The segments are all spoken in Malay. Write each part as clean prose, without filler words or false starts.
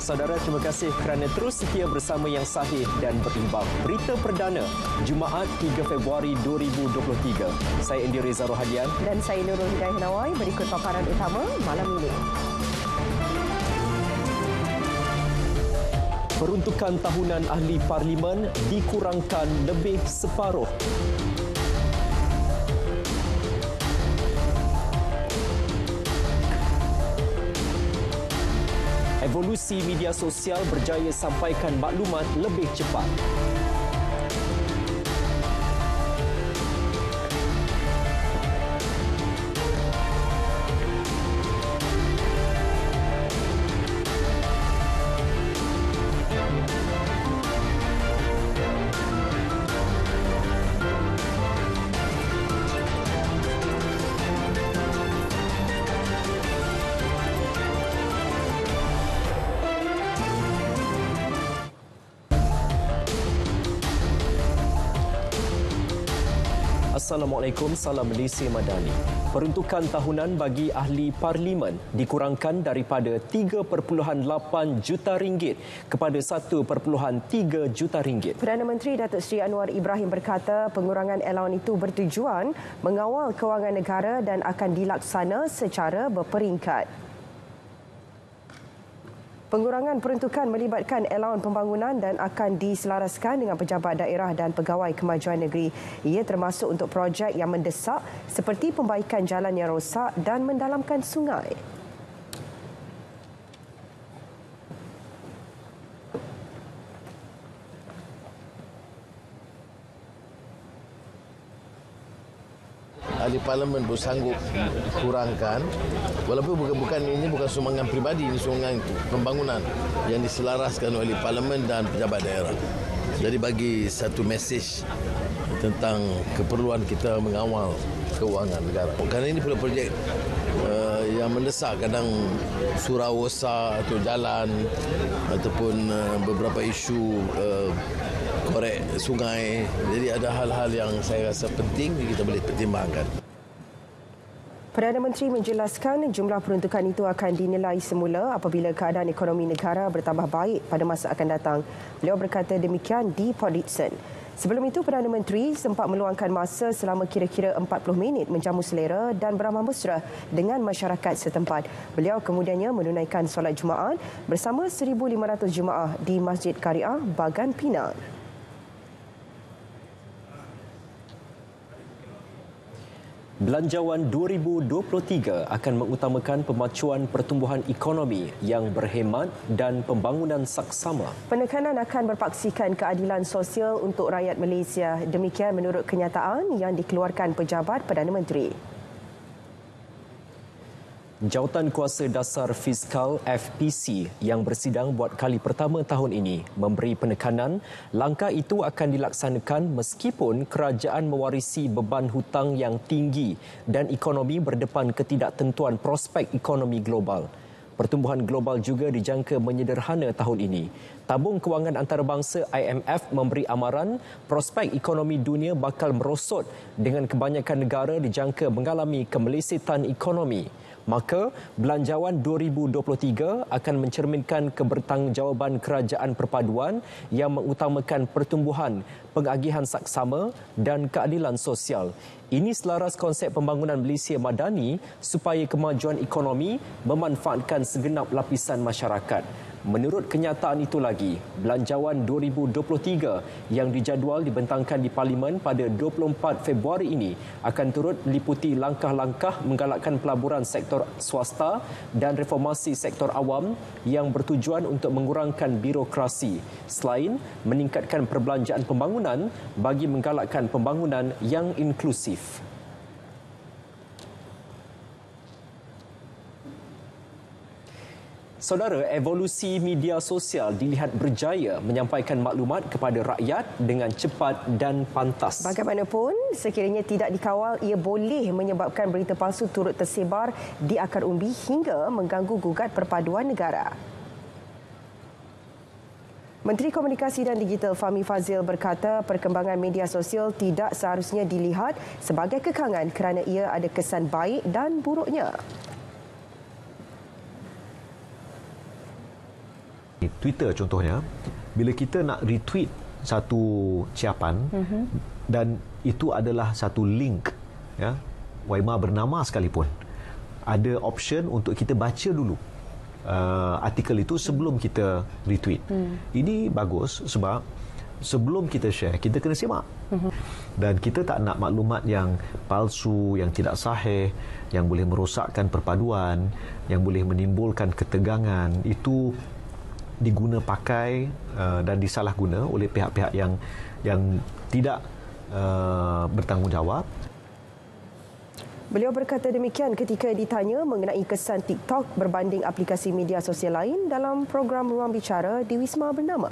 Saudara, terima kasih kerana terus setia bersama Yang Sahih dan Berimbang. Berita perdana, Jumaat 3 Februari 2023. Saya Indi Reza Rohadian. Dan saya Nurul Hidayah Nawai. Berikut paparan utama malam ini. Peruntukan tahunan ahli parlimen dikurangkan lebih separuh. Evolusi media sosial berjaya sampaikan maklumat lebih cepat. Assalamualaikum, salam Malaysia Madani. Peruntukan tahunan bagi ahli parlimen dikurangkan daripada 3.8 juta ringgit kepada 1.3 juta ringgit. Perdana Menteri Datuk Seri Anwar Ibrahim berkata pengurangan allowance itu bertujuan mengawal kewangan negara dan akan dilaksana secara berperingkat. Pengurangan peruntukan melibatkan allowans pembangunan dan akan diselaraskan dengan pejabat daerah dan pegawai kemajuan negeri. Ia termasuk untuk projek yang mendesak seperti pembaikan jalan yang rosak dan mendalamkan sungai. Ahli parlimen bersanggup kurangkan, walaupun bukan sumbangan pribadi, ini sumbangan pembangunan yang diselaraskan oleh parlimen dan pejabat daerah. Jadi bagi satu mesej tentang keperluan kita mengawal kewangan negara. Kerana ini projek yang mendesak, kadang surau rosak atau jalan ataupun beberapa isu korek sungai. Jadi ada hal-hal yang saya rasa penting kita boleh pertimbangkan. Perdana Menteri menjelaskan jumlah peruntukan itu akan dinilai semula apabila keadaan ekonomi negara bertambah baik pada masa akan datang. Beliau berkata demikian di Port Dickson. Sebelum itu, Perdana Menteri sempat meluangkan masa selama kira-kira 40 minit menjamu selera dan beramah mesra dengan masyarakat setempat. Beliau kemudiannya menunaikan solat Jumaat bersama 1,500 jemaah di Masjid Kariah, Bagan Pinang. Belanjawan 2023 akan mengutamakan pemacuan pertumbuhan ekonomi yang berhemat dan pembangunan saksama. Penekanan akan berpaksikan keadilan sosial untuk rakyat Malaysia. Demikian menurut kenyataan yang dikeluarkan pejabat Perdana Menteri. Jawatan Kuasa Dasar Fiskal FPC yang bersidang buat kali pertama tahun ini memberi penekanan langkah itu akan dilaksanakan meskipun kerajaan mewarisi beban hutang yang tinggi dan ekonomi berdepan ketidaktentuan prospek ekonomi global. Pertumbuhan global juga dijangka menyederhana tahun ini. Tabung Kewangan Antarabangsa IMF memberi amaran prospek ekonomi dunia bakal merosot dengan kebanyakan negara dijangka mengalami kemelesetan ekonomi. Maka, Belanjawan 2023 akan mencerminkan kebertanggungjawaban kerajaan perpaduan yang mengutamakan pertumbuhan, pengagihan saksama dan keadilan sosial. Ini selaras konsep pembangunan Malaysia Madani supaya kemajuan ekonomi memanfaatkan segenap lapisan masyarakat. Menurut kenyataan itu lagi, Belanjawan 2023 yang dijadual dibentangkan di Parlimen pada 24 Februari ini akan turut meliputi langkah-langkah menggalakkan pelaburan sektor swasta dan reformasi sektor awam yang bertujuan untuk mengurangkan birokrasi, selain meningkatkan perbelanjaan pembangunan bagi menggalakkan pembangunan yang inklusif. Saudara, evolusi media sosial dilihat berjaya menyampaikan maklumat kepada rakyat dengan cepat dan pantas. Bagaimanapun, sekiranya tidak dikawal, ia boleh menyebabkan berita palsu turut tersebar di akar umbi hingga mengganggu gugat perpaduan negara. Menteri Komunikasi dan Digital Fahmi Fadzil berkata perkembangan media sosial tidak seharusnya dilihat sebagai kekangan kerana ia ada kesan baik dan buruknya. Twitter contohnya, bila kita nak retweet satu ciapan dan itu adalah satu link, ya, Waimar bernama sekalipun, ada option untuk kita baca dulu artikel itu sebelum kita retweet. Ini bagus sebab sebelum kita share, kita kena simak. Dan kita tak nak maklumat yang palsu, yang tidak sahih, yang boleh merosakkan perpaduan, yang boleh menimbulkan ketegangan. Itu diguna pakai dan disalahguna oleh pihak-pihak yang tidak bertanggungjawab. Beliau berkata demikian ketika ditanya mengenai kesan TikTok berbanding aplikasi media sosial lain dalam program Ruang Bicara di Wisma Bernama.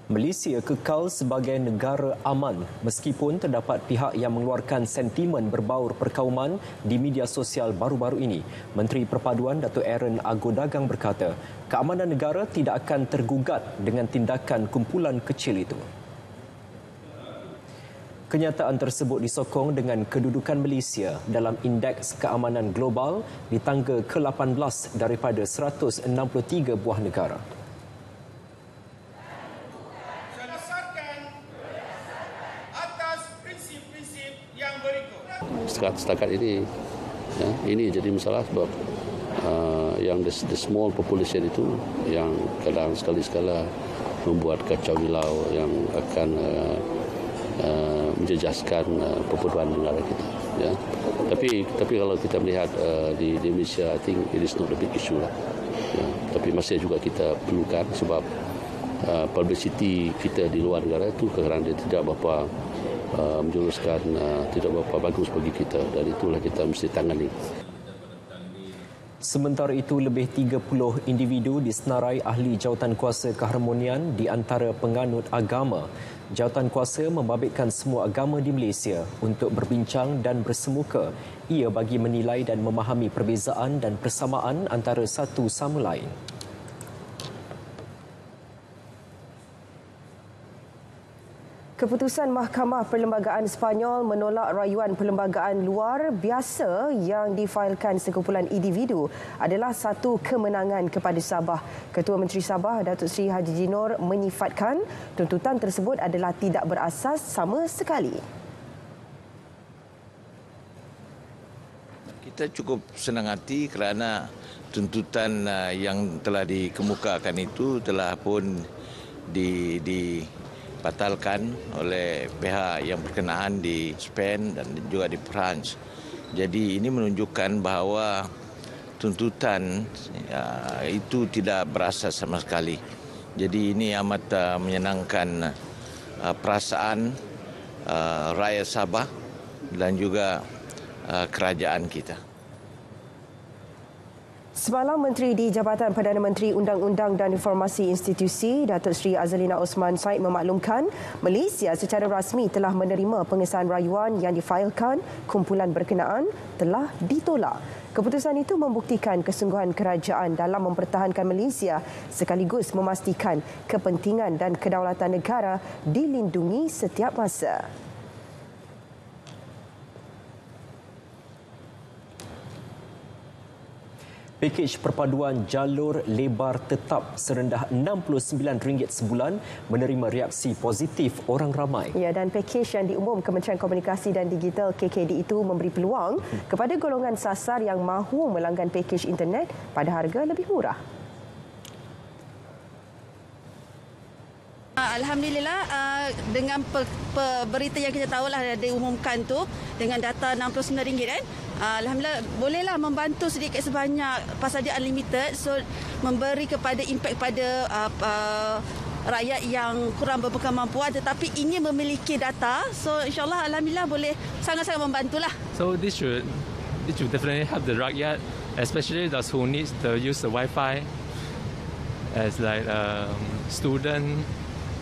Malaysia kekal sebagai negara aman meskipun terdapat pihak yang mengeluarkan sentimen berbaur perkauman di media sosial baru-baru ini. Menteri Perpaduan Datuk Aaron Agodagang berkata, keamanan negara tidak akan tergugat dengan tindakan kumpulan kecil itu. Kenyataan tersebut disokong dengan kedudukan Malaysia dalam Indeks Keamanan Global di tangga ke-18 daripada 163 buah negara. Setakat ini, ya, ini jadi masalah sebab yang the small population itu yang kadang sekali-sekala membuat kacau bilau yang akan menjejaskan perpaduan negara kita. Ya. Tapi kalau kita melihat di Malaysia, I think it is not a big issue lah. Ya. Tapi masih juga kita perlukan sebab publicity kita di luar negara itu kadang-kadang dia tidak berapa menjuruskan, tidak berapa bagus bagi kita, dan itulah kita mesti tangani. Sementara itu, lebih 30 individu disenarai ahli jawatankuasa keharmonian di antara penganut agama. Jawatankuasa membabitkan semua agama di Malaysia untuk berbincang dan bersemuka. Ia bagi menilai dan memahami perbezaan dan persamaan antara satu sama lain. Keputusan Mahkamah Perlembagaan Sepanyol menolak rayuan perlembagaan luar biasa yang difailkan sekumpulan individu adalah satu kemenangan kepada Sabah. Ketua Menteri Sabah, Datuk Seri Haji Jinor, menyifatkan tuntutan tersebut adalah tidak berasas sama sekali. Kita cukup senang hati kerana tuntutan yang telah dikemukakan itu telah pun dibatalkan oleh pihak yang berkenaan di Spain dan juga di Perancis. Jadi ini menunjukkan bahawa tuntutan itu tidak berasas sama sekali. Jadi ini amat menyenangkan perasaan rakyat Sabah dan juga kerajaan kita. Semalam, Menteri di Jabatan Perdana Menteri Undang-Undang dan Informasi Institusi, Datuk Seri Azalina Osman Said memaklumkan Malaysia secara rasmi telah menerima pengesahan rayuan yang difailkan kumpulan berkenaan telah ditolak. Keputusan itu membuktikan kesungguhan kerajaan dalam mempertahankan Malaysia sekaligus memastikan kepentingan dan kedaulatan negara dilindungi setiap masa. Pakej perpaduan jalur lebar tetap serendah RM69 sebulan menerima reaksi positif orang ramai. Ya, dan pakej yang diumum Kementerian Komunikasi dan Digital KKD itu memberi peluang kepada golongan sasar yang mahu melanggan pakej internet pada harga lebih murah. Alhamdulillah, dengan berita yang kita tahulah diumumkan tu dengan data RM69 kan, alhamdulillah bolehlah membantu sedikit sebanyak pasal dia unlimited, so memberi kepada impak pada rakyat yang kurang berkemampuan tetapi ingin memiliki data, so insyaallah alhamdulillah boleh sangat-sangat membantulah. So this should definitely help the rakyat, especially those who needs to use the Wi-Fi as like student.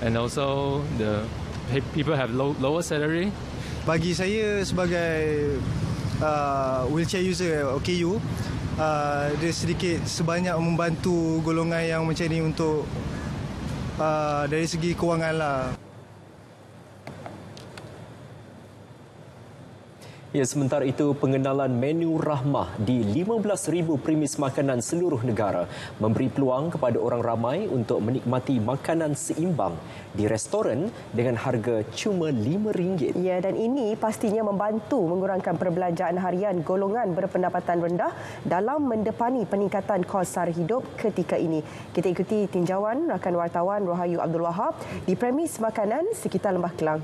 And also the people have lower salary. Bagi saya sebagai wheelchair user OKU, dia sedikit sebanyak membantu golongan yang macam ni untuk dari segi kewangan lah. Ya, sementara itu, pengenalan menu rahmah di 15,000 premis makanan seluruh negara memberi peluang kepada orang ramai untuk menikmati makanan seimbang di restoran dengan harga cuma RM5. Ya, dan ini pastinya membantu mengurangkan perbelanjaan harian golongan berpendapatan rendah dalam mendepani peningkatan kos sara hidup ketika ini. Kita ikuti tinjauan rakan wartawan Rohayu Abdul Wahab di premis makanan sekitar Lembah Kelang.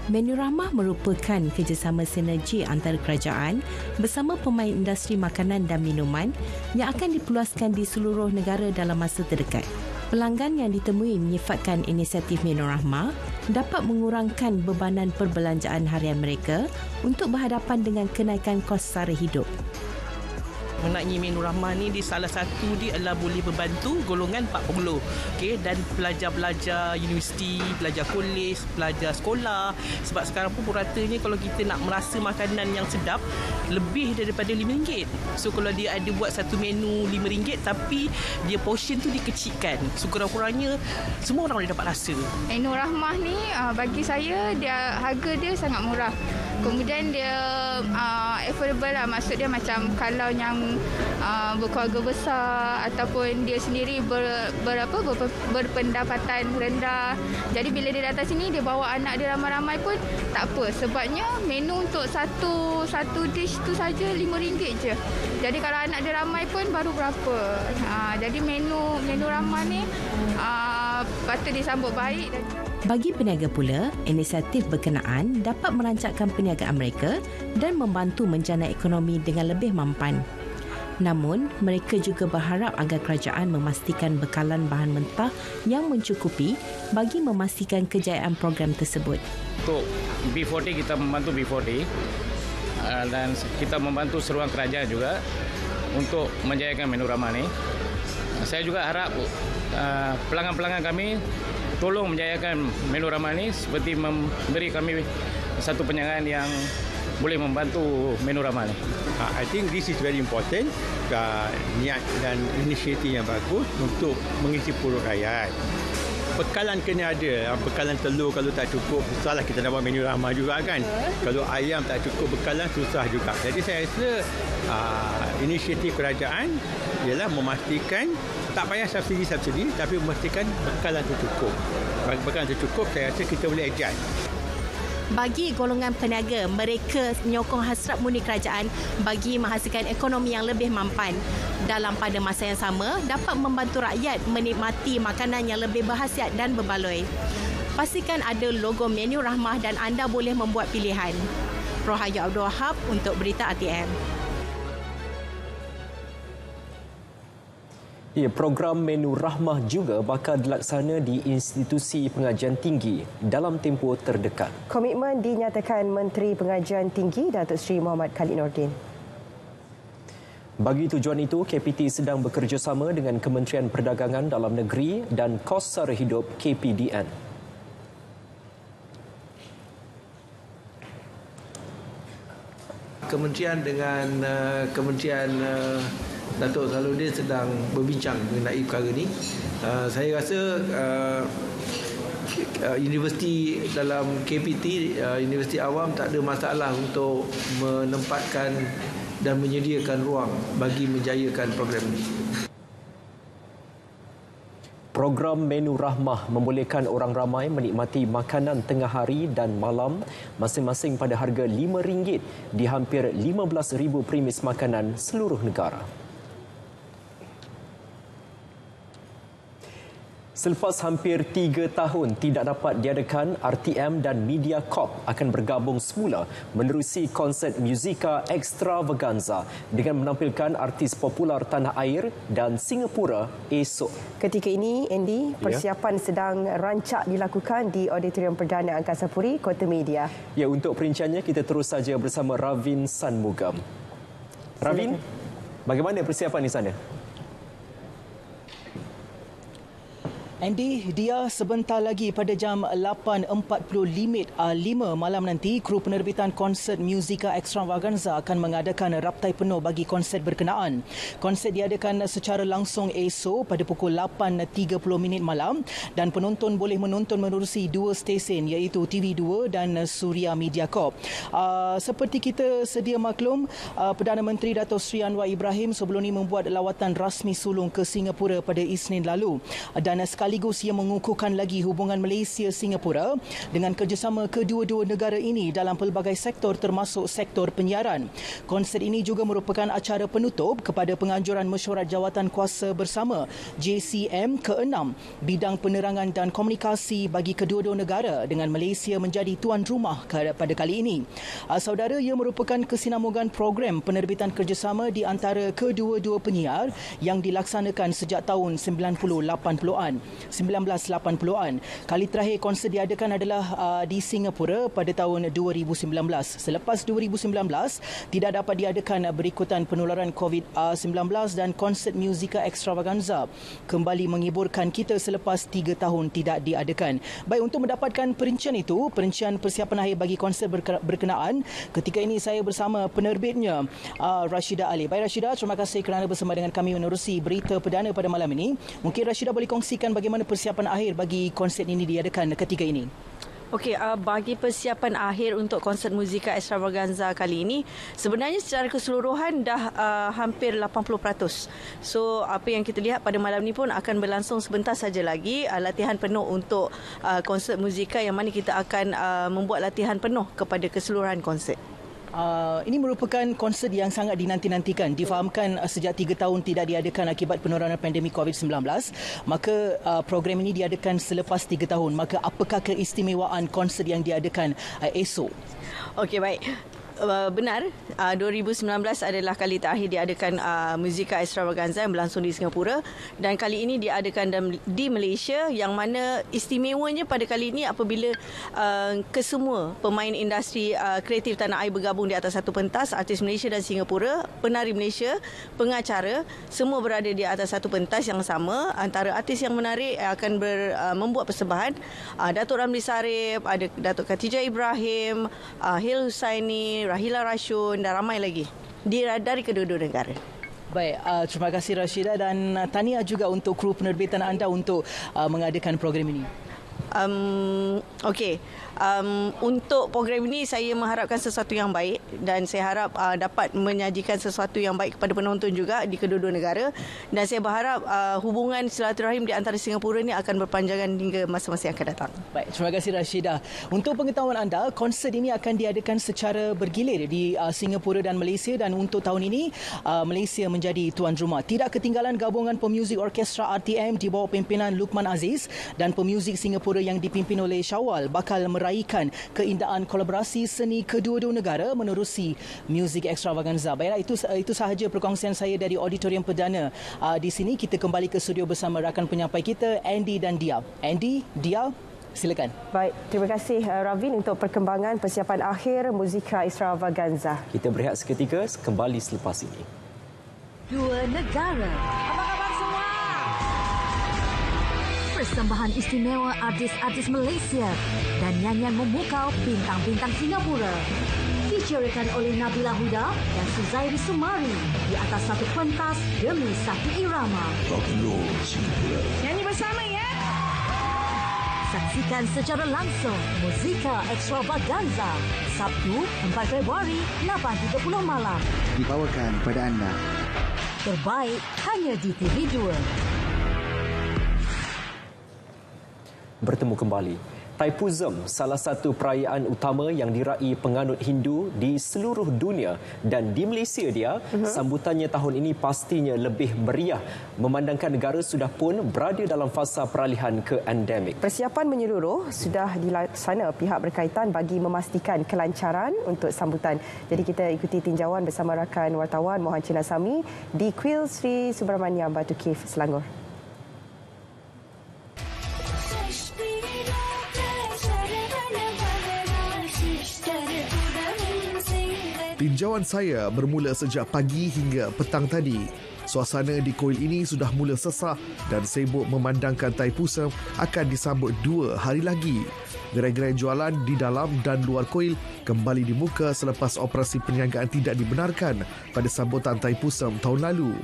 Menu Rahmah merupakan kerjasama sinergi antara kerajaan bersama pemain industri makanan dan minuman yang akan dipeluaskan di seluruh negara dalam masa terdekat. Pelanggan yang ditemui menyifatkan inisiatif Menu Rahmah dapat mengurangkan bebanan perbelanjaan harian mereka untuk berhadapan dengan kenaikan kos sara hidup. Mengenai menu rahmah ni, di salah satu dia adalah boleh membantu golongan 40, okey, dan pelajar-pelajar universiti, pelajar kolej, pelajar sekolah. Sebab sekarang pun puratanya kalau kita nak merasa makanan yang sedap lebih daripada RM5. So kalau dia ada buat satu menu RM5 tapi dia portion tu dikecilkan, so kurang-kurangnya semua orang boleh dapat rasa. Menu rahmah ni bagi saya harga dia sangat murah. Kemudian dia affordable lah. Maksud dia macam kalau yang berkeluarga besar ataupun dia sendiri berpendapatan rendah. Jadi bila dia datang sini, dia bawa anak dia ramai-ramai pun tak apa. Sebabnya menu untuk satu dish tu saja RM5 je. Jadi kalau anak dia ramai pun baru berapa. Jadi menu ramah ni patut disambut baik. Bagi peniaga pula, inisiatif berkenaan dapat merancangkan perniagaan mereka dan membantu menjana ekonomi dengan lebih mampan. Namun, mereka juga berharap agar kerajaan memastikan bekalan bahan mentah yang mencukupi bagi memastikan kejayaan program tersebut. Untuk B40, kita membantu B40 dan kita membantu seruan kerajaan juga untuk menjayakan menu ramah ni. Saya juga harap pelanggan-pelanggan kami tolong menjayakan menu ramah ni seperti memberi kami satu penyangan yang boleh membantu menu ramah ni. I think this is very important. Niat dan inisiatif yang bagus untuk mengisi perut rakyat. Bekalan kena ada. Bekalan telur kalau tak cukup, susahlah kita nak buat menu ramah juga kan. Kalau ayam tak cukup bekalan, susah juga. Jadi saya rasa inisiatif kerajaan ialah memastikan tak payah subsidi, tapi memastikan bekalan itu cukup. Bagi bekalan itu cukup, saya rasa kita boleh adjust. Bagi golongan peniaga, mereka menyokong hasrat murni kerajaan bagi menghasilkan ekonomi yang lebih mampan. Dalam pada masa yang sama, dapat membantu rakyat menikmati makanan yang lebih berkhasiat dan berbaloi. Pastikan ada logo menu rahmah dan anda boleh membuat pilihan. Rohayu Abdul Wahab untuk Berita RTM. Ya, program menu rahmah juga bakal dilaksana di institusi pengajian tinggi dalam tempoh terdekat. Komitmen dinyatakan Menteri Pengajian Tinggi Datuk Seri Muhammad Khalid Nordin. Bagi tujuan itu, KPT sedang bekerjasama dengan Kementerian Perdagangan Dalam Negeri dan Kos Sara Hidup KPDN. Kementerian dengan Kementerian Datuk Selaluddin sedang berbincang mengenai perkara ini. Saya rasa universiti dalam KPT, universiti awam tak ada masalah untuk menempatkan dan menyediakan ruang bagi menjayakan program ini. Program menu rahmah membolehkan orang ramai menikmati makanan tengah hari dan malam masing-masing pada harga RM5 di hampir 15,000 premis makanan seluruh negara. Selepas hampir 3 tahun tidak dapat diadakan, RTM dan Mediacorp akan bergabung semula menerusi konsert Muzika Extravaganza dengan menampilkan artis popular tanah air dan Singapura esok. Ketika ini, Andy, persiapan sedang rancak dilakukan di Auditorium Perdana Angkasa Puri, Kota Media. Ya, untuk perinciannya kita terus saja bersama Ravin Sanmugam. Ravin, bagaimana persiapan di sana? Andy, dia sebentar lagi pada jam 8.45 malam nanti, kru penerbitan konsert Musika Extravaganza akan mengadakan raptai penuh bagi konsert berkenaan. Konsert diadakan secara langsung esok pada pukul 8.30 malam dan penonton boleh menonton menerusi dua stesen iaitu TV2 dan Suria Media Corp. Seperti kita sedia maklum, Perdana Menteri Dato' Sri Anwar Ibrahim sebelum ini membuat lawatan rasmi sulung ke Singapura pada Isnin lalu dan sekaligus ia mengukuhkan lagi hubungan Malaysia-Singapura dengan kerjasama kedua-dua negara ini dalam pelbagai sektor termasuk sektor penyiaran. Konsert ini juga merupakan acara penutup kepada penganjuran mesyuarat jawatan kuasa bersama JCM ke-6 bidang penerangan dan komunikasi bagi kedua-dua negara dengan Malaysia menjadi tuan rumah pada kali ini. Saudara, ia merupakan kesinambungan program penerbitan kerjasama di antara kedua-dua penyiar yang dilaksanakan sejak tahun 1980-an. Kali terakhir konsert diadakan adalah di Singapura pada tahun 2019. Selepas 2019, tidak dapat diadakan berikutan penularan COVID-19 dan konsert Musika Extravaganza kembali menghiburkan kita selepas 3 tahun tidak diadakan. Baik, untuk mendapatkan perincian itu, perincian persiapan akhir bagi konsert berkenaan, ketika ini saya bersama penerbitnya, Rashidah Ali. Baik Rashidah, terima kasih kerana bersama dengan kami menerusi berita perdana pada malam ini. Mungkin Rashidah boleh kongsikan bagaimana persiapan akhir bagi konsert ini diadakan ketika ini? Okey, bagi persiapan akhir untuk konsert Musika Extravaganza kali ini, sebenarnya secara keseluruhan dah hampir 80%. So, apa yang kita lihat pada malam ni pun akan berlangsung sebentar saja lagi, latihan penuh untuk konsert Musika yang mana kita akan membuat latihan penuh kepada keseluruhan konsert. Ini merupakan konsert yang sangat dinanti-nantikan. Difahamkan sejak 3 tahun tidak diadakan akibat penularan pandemik COVID-19. Maka program ini diadakan selepas 3 tahun. Maka apakah keistimewaan konsert yang diadakan esok? Okey, baik. Benar, 2019 adalah kali terakhir diadakan Musika Extravaganza yang berlangsung di Singapura dan kali ini diadakan di Malaysia, yang mana istimewanya pada kali ini apabila kesemua pemain industri kreatif tanah air bergabung di atas satu pentas, artis Malaysia dan Singapura, penari Malaysia, pengacara, semua berada di atas satu pentas yang sama. Antara artis yang menarik akan membuat persembahan Datuk Ramli Sarip, ada Datuk Khatijah Ibrahim, Hil Husaini, Rahila Rashun dan ramai lagi dari kedua-dua negara. Baik, terima kasih Rashidah dan tahniah juga untuk kru penerbitan anda untuk mengadakan program ini. Okey. Untuk program ini saya mengharapkan sesuatu yang baik dan saya harap dapat menyajikan sesuatu yang baik kepada penonton juga di kedua-dua negara, dan saya berharap hubungan silaturahim di antara Singapura ini akan berpanjangan hingga masa-masa yang akan datang. Baik, terima kasih Rashidah. Untuk pengetahuan anda, konsert ini akan diadakan secara bergilir di Singapura dan Malaysia, dan untuk tahun ini Malaysia menjadi tuan rumah. Tidak ketinggalan gabungan pemuzik orkestra RTM di bawah pimpinan Luqman Aziz dan pemuzik Singapura yang dipimpin oleh Syawal bakal meraihkan keindahan kolaborasi seni kedua-dua negara menerusi Musika Extravaganza. Baiklah, itu sahaja perkongsian saya dari auditorium perdana. Di sini kita kembali ke studio bersama rakan penyampai kita, Andy dan Dia. Andy, Dia, silakan. Baik, terima kasih Ravin untuk perkembangan persiapan akhir Musika Extravaganza. Kita berehat seketika, kembali selepas ini. Dua negara. Apa khabar semua? Persembahan istimewa artis-artis Malaysia dan nyanyian memukau bintang-bintang Singapura. Diceriakan oleh Nabila Huda dan Suzairi Sumari di atas satu pentas demi satu irama. Rock and roll Singapura. Nyanyi bersama ya. Saksikan secara langsung Musika Extravaganza Sabtu 4 Februari 8.30 malam. Dibawakan kepada anda. Terbaik hanya di TV2. Bertemu kembali. Thaipusam, salah satu perayaan utama yang diraih penganut Hindu di seluruh dunia, dan di Malaysia dia, sambutannya tahun ini pastinya lebih meriah memandangkan negara sudah pun berada dalam fasa peralihan ke endemik. Persiapan menyeluruh sudah dilaksana pihak berkaitan bagi memastikan kelancaran untuk sambutan. Jadi kita ikuti tinjauan bersama rakan wartawan Mohan Chinasami di Kuil Sri Subramaniam Batu Cave, Selangor. Tinjauan saya bermula sejak pagi hingga petang tadi. Suasana di kuil ini sudah mula sesak dan sibuk memandangkan Thaipusam akan disambut 2 hari lagi. Gerai-gerai jualan di dalam dan luar kuil kembali dibuka selepas operasi perniagaan tidak dibenarkan pada sambutan Thaipusam tahun lalu.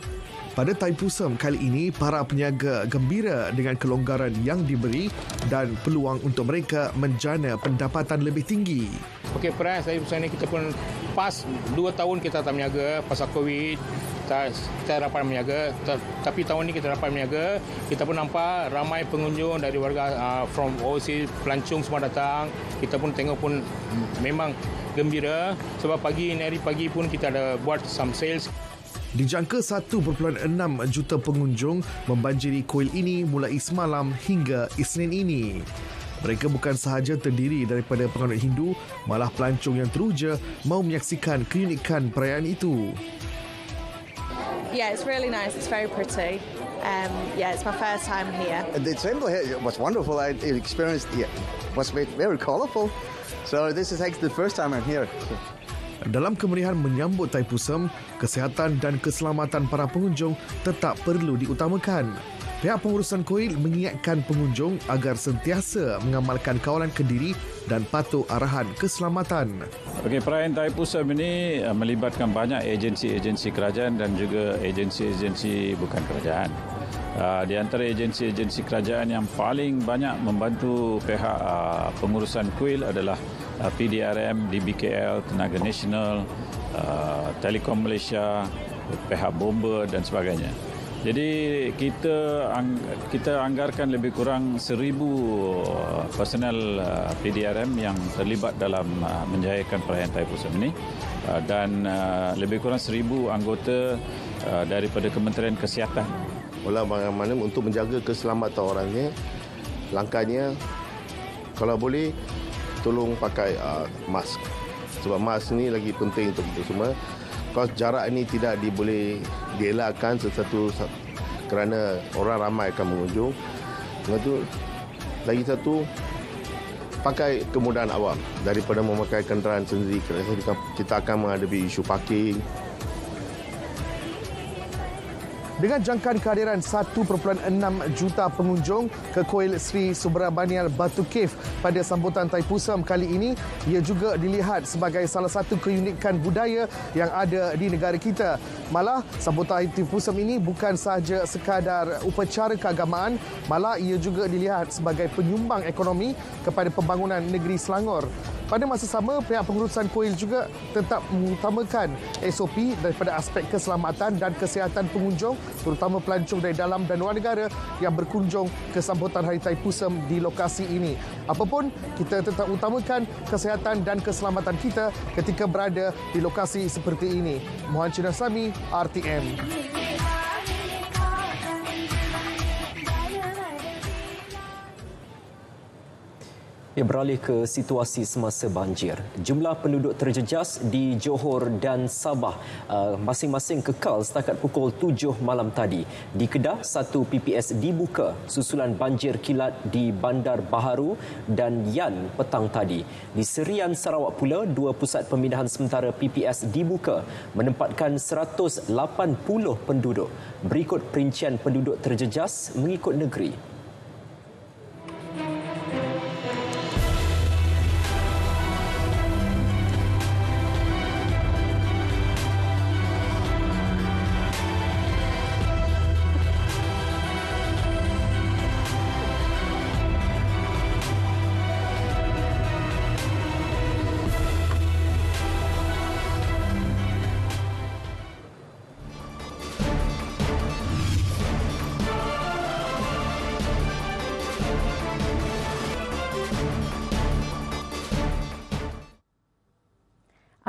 Pada Thaipusam kali ini, para peniaga gembira dengan kelonggaran yang diberi dan peluang untuk mereka menjana pendapatan lebih tinggi. Okey, peran Thaipusam ini kita pun pas 2 tahun kita tak berniaga pasal COVID. Kita dapat berniaga, tapi tahun ini kita dapat berniaga. Kita pun nampak ramai pengunjung dari warga from overseas, pelancong semua datang. Kita pun tengok pun memang gembira sebab hari pagi pun kita ada buat some sales. Dijangka 1.6 juta pengunjung membanjiri kuil ini mulai semalam hingga Isnin ini. Mereka bukan sahaja terdiri daripada penganut Hindu, malah pelancong yang teruja mahu menyaksikan keunikan perayaan itu. Yeah, it's really nice. It's very pretty. Yeah, it's my first time here. The temple here was wonderful. I experienced it. Was very colourful. So this is actually the first time I'm here. Dalam kemeriahan menyambut Thaipusam, kesihatan dan keselamatan para pengunjung tetap perlu diutamakan. Pihak pengurusan kuil mengingatkan pengunjung agar sentiasa mengamalkan kawalan Kediri dan patuh arahan keselamatan. Okey, perayaan Thaipusam ini melibatkan banyak agensi-agensi kerajaan dan juga agensi-agensi bukan kerajaan. Di antara agensi-agensi kerajaan yang paling banyak membantu pihak pengurusan kuil adalah PDRM, DBKL, Tenaga Nasional, Telekom Malaysia, pihak bomba dan sebagainya. Jadi kita anggarkan lebih kurang 1,000 personel PDRM yang terlibat dalam menjayakan perayaan Thaipusam ini dan lebih kurang 1,000 anggota daripada Kementerian Kesihatan. Walau bagaimana untuk menjaga keselamatan orangnya, langkahnya kalau boleh tolong pakai mask. Sebab mask ni lagi penting untuk kita semua. Kalau jarak ini tidak boleh dielakkan kerana orang ramai akan mengunjung. Lepas tu, lagi satu, pakai kemudahan awam daripada memakai kenderaan sendiri. Kerana kita akan menghadapi isu parking. Dengan jangkaan kehadiran 1.6 juta pengunjung ke Kuil Sri Subrahmanyal Batu Cave pada sambutan Thaipusam kali ini, ia juga dilihat sebagai salah satu keunikan budaya yang ada di negara kita. Malah, sambutan Thaipusam ini bukan sahaja sekadar upacara keagamaan, malah ia juga dilihat sebagai penyumbang ekonomi kepada pembangunan negeri Selangor. Pada masa sama, pihak pengurusan kuil juga tetap mengutamakan SOP daripada aspek keselamatan dan kesihatan pengunjung, terutama pelancong dari dalam dan luar negara yang berkunjung ke sambutan Hari Thaipusam di lokasi ini. Apapun, kita tetap utamakan kesihatan dan keselamatan kita ketika berada di lokasi seperti ini. Mohan Chinasami, RTM. Beralih ke situasi semasa banjir. Jumlah penduduk terjejas di Johor dan Sabah masing-masing kekal setakat pukul 7 malam tadi. Di Kedah, 1 PPS dibuka susulan banjir kilat di Bandar Baharu dan Yan petang tadi. Di Serian Sarawak pula, 2 pusat pemindahan sementara PPS dibuka menempatkan 180 penduduk. Berikut perincian penduduk terjejas mengikut negeri.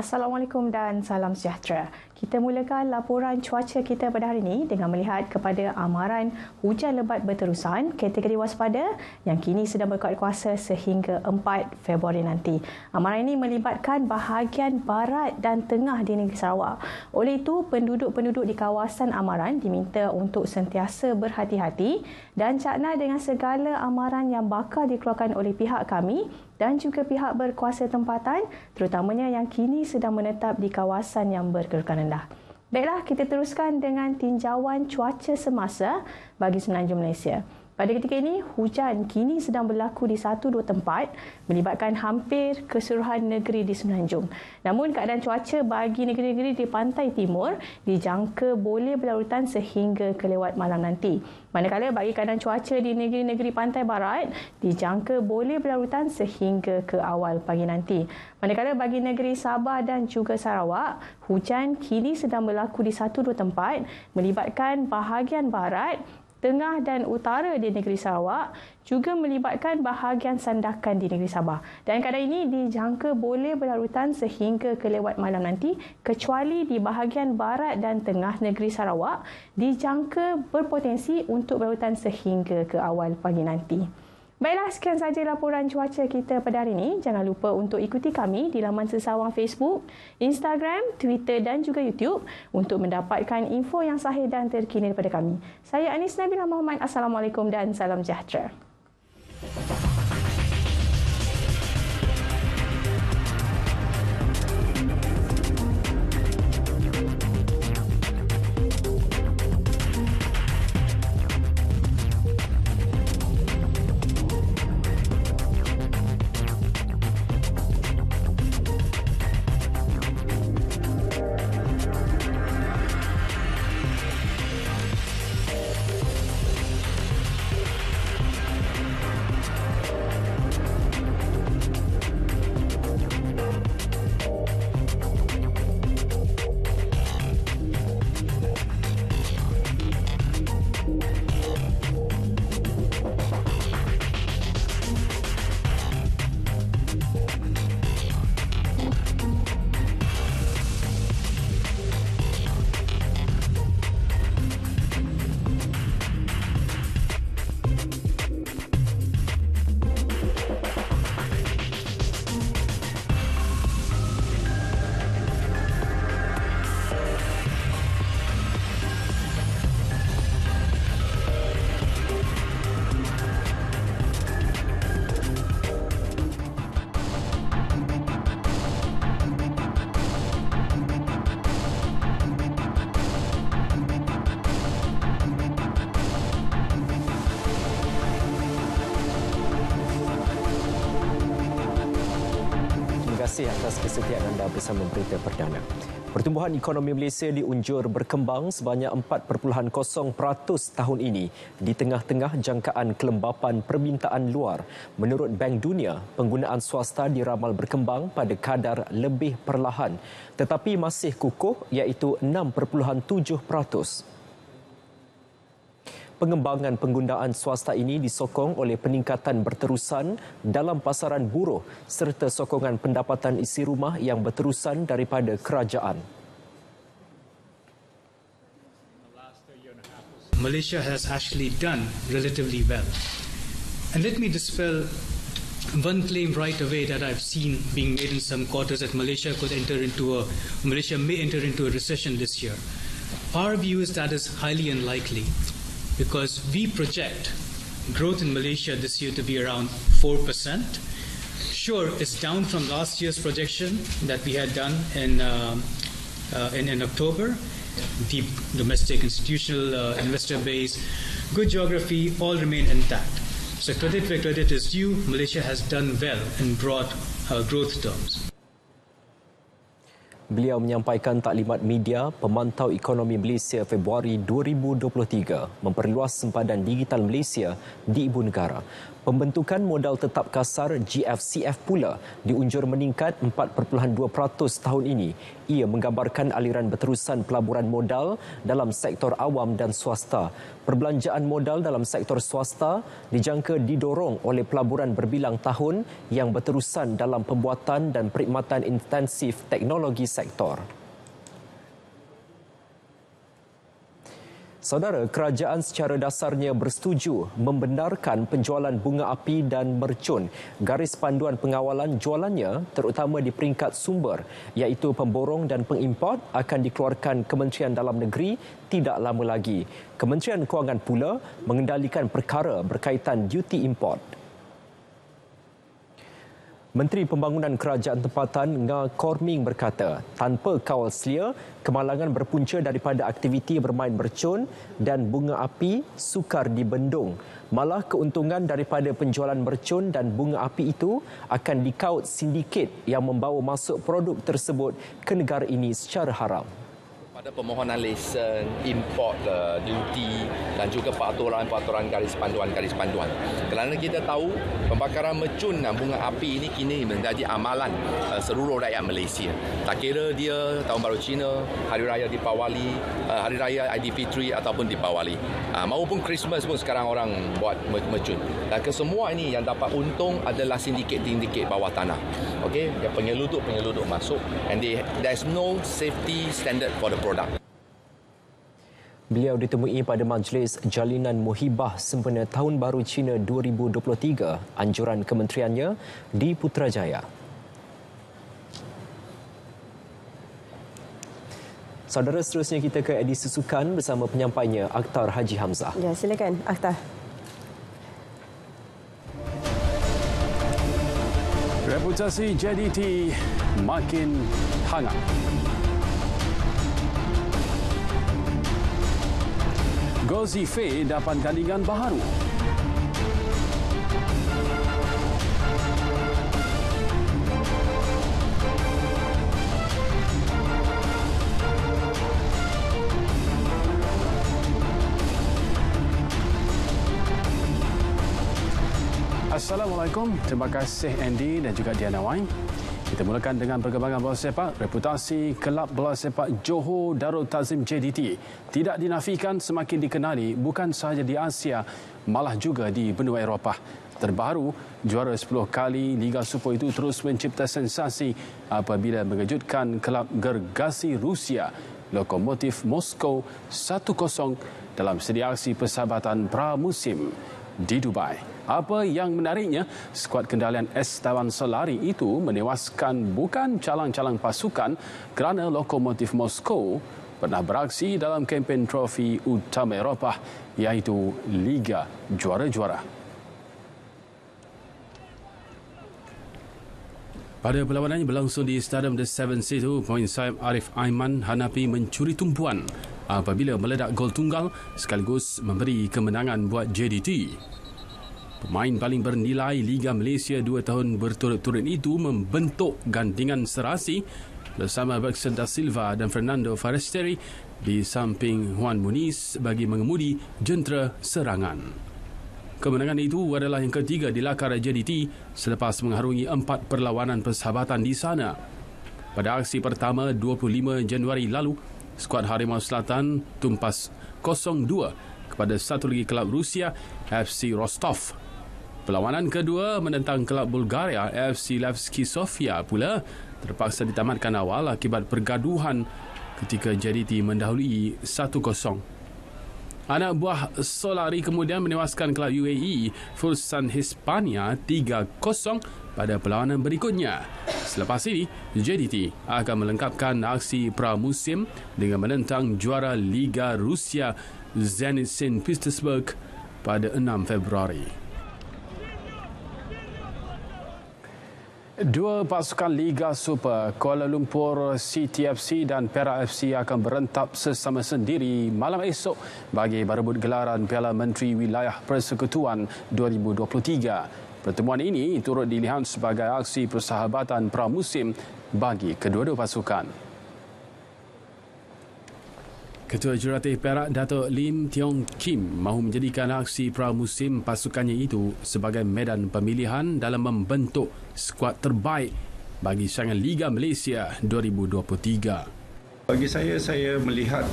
Assalamualaikum dan salam sejahtera. Kita mulakan laporan cuaca kita pada hari ini dengan melihat kepada amaran hujan lebat berterusan kategori waspada yang kini sedang berkuat kuasa sehingga 4 Februari nanti. Amaran ini melibatkan bahagian barat dan tengah di negeri Sarawak. Oleh itu, penduduk-penduduk di kawasan amaran diminta untuk sentiasa berhati-hati dan cakna dengan segala amaran yang bakal dikeluarkan oleh pihak kami dan juga pihak berkuasa tempatan, terutamanya yang kini sedang menetap di kawasan yang berkedudukan rendah. Baiklah, kita teruskan dengan tinjauan cuaca semasa bagi Semenanjung Malaysia. Pada ketika ini, hujan kini sedang berlaku di 1-2 tempat melibatkan hampir keseluruhan negeri di Semenanjung. Namun keadaan cuaca bagi negeri-negeri di pantai timur dijangka boleh berlarutan sehingga kelewat malam nanti. Manakala bagi keadaan cuaca di negeri-negeri pantai barat dijangka boleh berlarutan sehingga ke awal pagi nanti. Manakala bagi negeri Sabah dan juga Sarawak, hujan kini sedang berlaku di 1-2 tempat melibatkan bahagian barat, tengah dan utara di negeri Sarawak, juga melibatkan bahagian sandakan di negeri Sabah. Dan keadaan ini dijangka boleh berlarutan sehingga kelewat malam nanti, kecuali di bahagian barat dan tengah negeri Sarawak dijangka berpotensi untuk berlarutan sehingga ke awal pagi nanti. Baiklah, sekian sahaja laporan cuaca kita pada hari ini. Jangan lupa untuk ikuti kami di laman sesawang Facebook, Instagram, Twitter dan juga YouTube untuk mendapatkan info yang sahih dan terkini daripada kami. Saya Anis Nabila Muhammad. Assalamualaikum dan salam sejahtera. Terima kasih atas kesetiaan anda bersama Berita Perdana. Pertumbuhan ekonomi Malaysia diunjur berkembang sebanyak 4.0% tahun ini di tengah-tengah jangkaan kelembapan permintaan luar. Menurut Bank Dunia, penggunaan swasta diramal berkembang pada kadar lebih perlahan tetapi masih kukuh iaitu 6.7%. Pengembangan penggunaan swasta ini disokong oleh peningkatan berterusan dalam pasaran buruh serta sokongan pendapatan isi rumah yang berterusan daripada kerajaan. Malaysia has actually done relatively well. And let me dispel one claim right away that I've seen being made in some quarters that Malaysia may enter into a recession this year. Our view is that is highly unlikely, because we project growth in Malaysia this year to be around 4%. Sure, it's down from last year's projection that we had done in October. Deep domestic institutional investor base, good geography, all remain intact. So credit where credit is due, Malaysia has done well in broad growth terms. Beliau menyampaikan taklimat media pemantau ekonomi Malaysia Februari 2023 memperluas sempadan digital Malaysia di ibu negara. Pembentukan modal tetap kasar GFCF pula diunjur meningkat 4.2% tahun ini. Ia menggambarkan aliran berterusan pelaburan modal dalam sektor awam dan swasta. Perbelanjaan modal dalam sektor swasta dijangka didorong oleh pelaburan berbilang tahun yang berterusan dalam pembuatan dan perkhidmatan intensif teknologi sektor. Saudara, kerajaan secara dasarnya bersetuju membenarkan penjualan bunga api dan mercun. Garis panduan pengawalan jualannya terutama di peringkat sumber iaitu pemborong dan pengimport akan dikeluarkan Kementerian Dalam Negeri tidak lama lagi. Kementerian Kewangan pula mengendalikan perkara berkaitan duty import. Menteri Pembangunan Kerajaan Tempatan Nga Korming berkata, tanpa kawal selia, kemalangan berpunca daripada aktiviti bermain mercun dan bunga api sukar dibendung. Malah keuntungan daripada penjualan mercun dan bunga api itu akan dikaut sindiket yang membawa masuk produk tersebut ke negara ini secara haram. Pada permohonan lesen, import, duty dan juga peraturan garis panduan. Kerana kita tahu pembakaran mercun dan bunga api ini kini menjadi amalan seluruh rakyat Malaysia. Tak kira dia Tahun Baru Cina, Hari Raya Deepawali, Hari Raya Aidilfitri ataupun Deepawali. Maupun Christmas pun sekarang orang buat mercun. Dan kesemua ini yang dapat untung adalah sindiket-sindiket bawah tanah. Okey, yang penyelundup masuk and there's no safety standard for the product. Beliau ditemui pada Majlis Jalinan Muhibah sempena Tahun Baru Cina 2023, anjuran kementeriannya di Putrajaya. Saudara, seterusnya kita ke edisi sukan bersama penyampainya Akhtar Haji Hamzah. Ya, silakan Akhtar. Reputasi JDT makin hangat. Gozi Fei dapat gandingan baharu. Assalamualaikum, terima kasih Andy dan juga Diana Wain. Kita mulakan dengan perkembangan bola sepak. Reputasi kelab bola sepak Johor Darul Ta'zim JDT tidak dinafikan semakin dikenali bukan sahaja di Asia, malah juga di benua Eropah. Terbaru, juara 10 kali Liga Super itu terus mencipta sensasi apabila mengejutkan kelab gergasi Rusia Lokomotiv Moskow 1-0 dalam sedi aksi persahabatan pramusim di Dubai. Apa yang menariknya, skuad kendalian Esteban Solari itu menewaskan bukan calang-calang pasukan kerana Lokomotiv Moskow pernah beraksi dalam kempen trofi utama Eropah iaitu Liga Juara-Juara. Pada perlawanan yang berlangsung di Stadium The Seven itu, poin sayap Arif Aiman Hanafi mencuri tumpuan apabila meledak gol tunggal sekaligus memberi kemenangan buat JDT. Pemain paling bernilai Liga Malaysia 2 tahun berturut-turut itu membentuk gandingan serasi bersama Bergson Da Silva dan Fernando Forestieri di samping Juan Muniz bagi mengemudi jentera serangan. Kemenangan itu adalah yang ketiga di lakar JDT selepas mengharungi 4 perlawanan persahabatan di sana. Pada aksi pertama 25 Januari lalu, skuad Harimau Selatan tumpas 0-2 kepada satu lagi kelab Rusia, FC Rostov. Perlawanan kedua menentang kelab Bulgaria FC Levski Sofia pula terpaksa ditamatkan awal akibat pergaduhan ketika JDT mendahului 1-0. Anak buah Solari kemudian menewaskan kelab UAE Fulsan Hispania 3-0 pada perlawanan berikutnya. Selepas ini, JDT akan melengkapkan aksi pramusim dengan menentang juara Liga Rusia Zenit St. Petersburg pada 6 Februari. Dua pasukan Liga Super, Kuala Lumpur City FC dan Perak FC akan berentap sesama sendiri malam esok bagi berebut gelaran Piala Menteri Wilayah Persekutuan 2023. Pertemuan ini turut dilihat sebagai aksi persahabatan pramusim bagi kedua-dua pasukan. Ketua Jurulatih Perak Dato' Lim Tiong Kim mahu menjadikan aksi pramusim pasukannya itu sebagai medan pemilihan dalam membentuk skuad terbaik bagi saingan Liga Malaysia 2023. Bagi saya melihat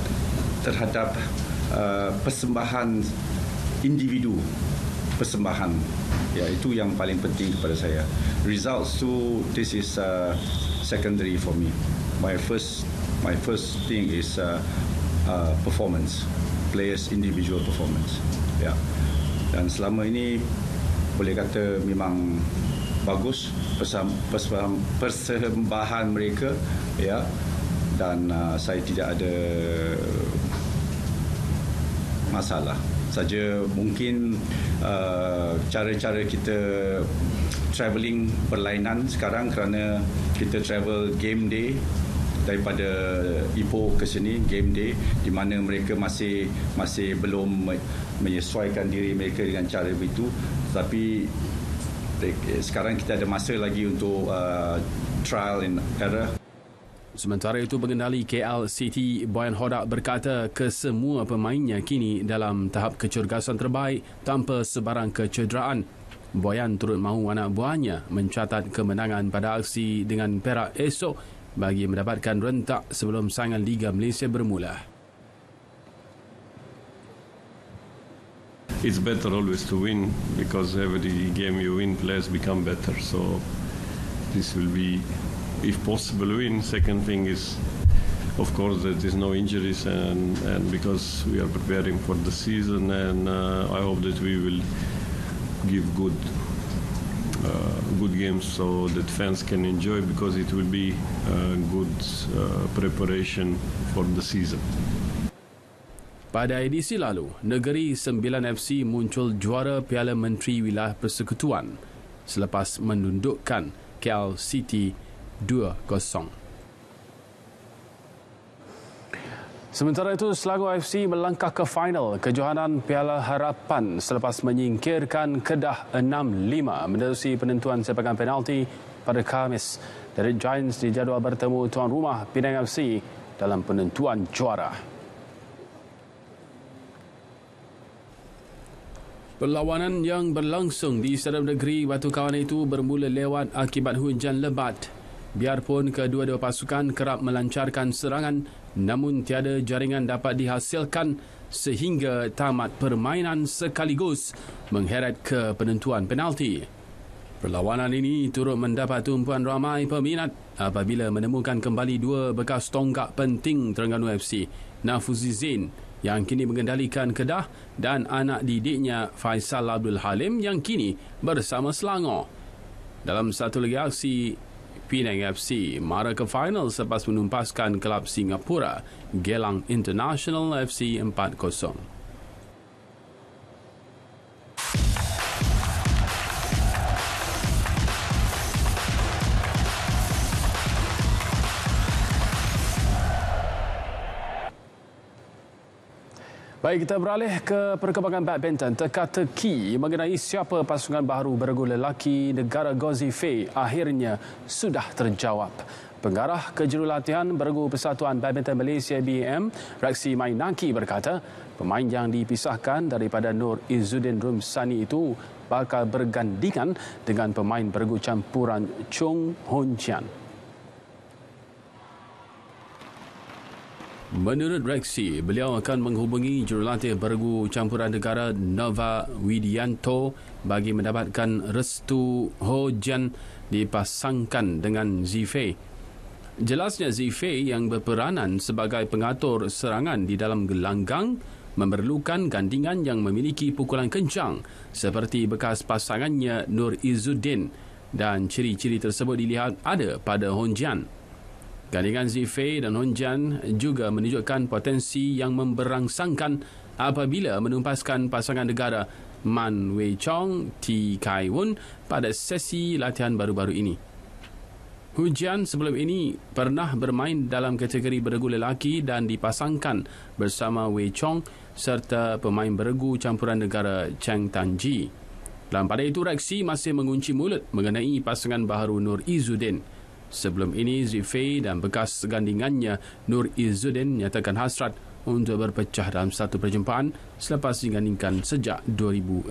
terhadap persembahan individu, persembahan, ya, itu yang paling penting kepada saya. Results tu, this is secondary for me. My first thing is performance, players individual performance, ya. Dan selama ini boleh kata memang bagus persembahan mereka, ya. Dan saya tidak ada masalah. Saja mungkin cara-cara kita travelling berlainan sekarang kerana kita travel game day daripada Ipoh ke sini, game day, di mana mereka masih belum menyesuaikan diri mereka dengan cara begitu. Tapi sekarang kita ada masa lagi untuk trial and error. Sementara itu, pengendali KL City Boyan Hodak berkata kesemua pemainnya kini dalam tahap kecergasan terbaik tanpa sebarang kecederaan. Boyan turut mahu anak buahnya mencatat kemenangan pada aksi dengan Perak esok bagi mendapatkan rentak sebelum saingan Liga Malaysia bermula. It's better always to win because every game you win, players become better. So this will be, if possible, win. Second thing is, of course, that there's no injuries and because we are preparing for the season, and I hope that we will give good games so that fans can enjoy, because it will be good preparation for the season. Pada edisi lalu, Negeri Sembilan FC muncul juara Piala Menteri Wilayah Persekutuan selepas menundukkan KL City 2-0. Sementara itu, Selangor FC melangkah ke final kejohanan Piala Harapan selepas menyingkirkan Kedah 6-5 menerusi penentuan sepakan penalti pada Khamis. The Red Giants dijadual bertemu tuan rumah Penang FC dalam penentuan juara. Perlawanan yang berlangsung di Stadium Negeri Batu Kawan itu bermula lewat akibat hujan lebat. Biarpun kedua-dua pasukan kerap melancarkan serangan, namun tiada jaringan dapat dihasilkan sehingga tamat permainan sekaligus mengheret ke penentuan penalti. Perlawanan ini turut mendapat tumpuan ramai peminat apabila menemukan kembali dua bekas tonggak penting Terengganu FC, Nafuzi Zain yang kini mengendalikan Kedah dan anak didiknya Faisal Abdul Halim yang kini bersama Selangor. Dalam satu lagi aksi, Penang FC mara ke final selepas menumpaskan kelab Singapura Gelang International FC 4-0. Baik, kita beralih ke perkembangan badminton. Teka-teki mengenai siapa pasukan baru beregu lelaki negara Gauzy Fei akhirnya sudah terjawab. Pengarah kejurulatihan beregu Persatuan Badminton Malaysia BAM, Reksi Mainaki berkata, pemain yang dipisahkan daripada Nur Izzuddin Rumsani itu bakal bergandingan dengan pemain beregu campuran Chung Hon Chian. Menurut Reksi, beliau akan menghubungi jurulatih beregu campuran negara Nova Widianto bagi mendapatkan restu Ho Jian dipasangkan dengan Zifei. Jelasnya Zifei yang berperanan sebagai pengatur serangan di dalam gelanggang memerlukan gandingan yang memiliki pukulan kencang seperti bekas pasangannya Nur Izzuddin, dan ciri-ciri tersebut dilihat ada pada Hon Jian. Gandingan Zifei dan Hon Jian juga menunjukkan potensi yang memberangsangkan apabila menumpaskan pasangan negara Man Wei Chong, T Kai Wun pada sesi latihan baru-baru ini. Hon Jian sebelum ini pernah bermain dalam kategori beregu lelaki dan dipasangkan bersama Wei Chong serta pemain beregu campuran negara Cheng Tanji. Dan pada itu, Reksi masih mengunci mulut mengenai pasangan baharu Nur Izzuddin. Sebelum ini, Zifei dan bekas gandingannya Nur Izzuddin nyatakan hasrat untuk berpecah dalam satu perjumpaan selepas digandingkan sejak 2016.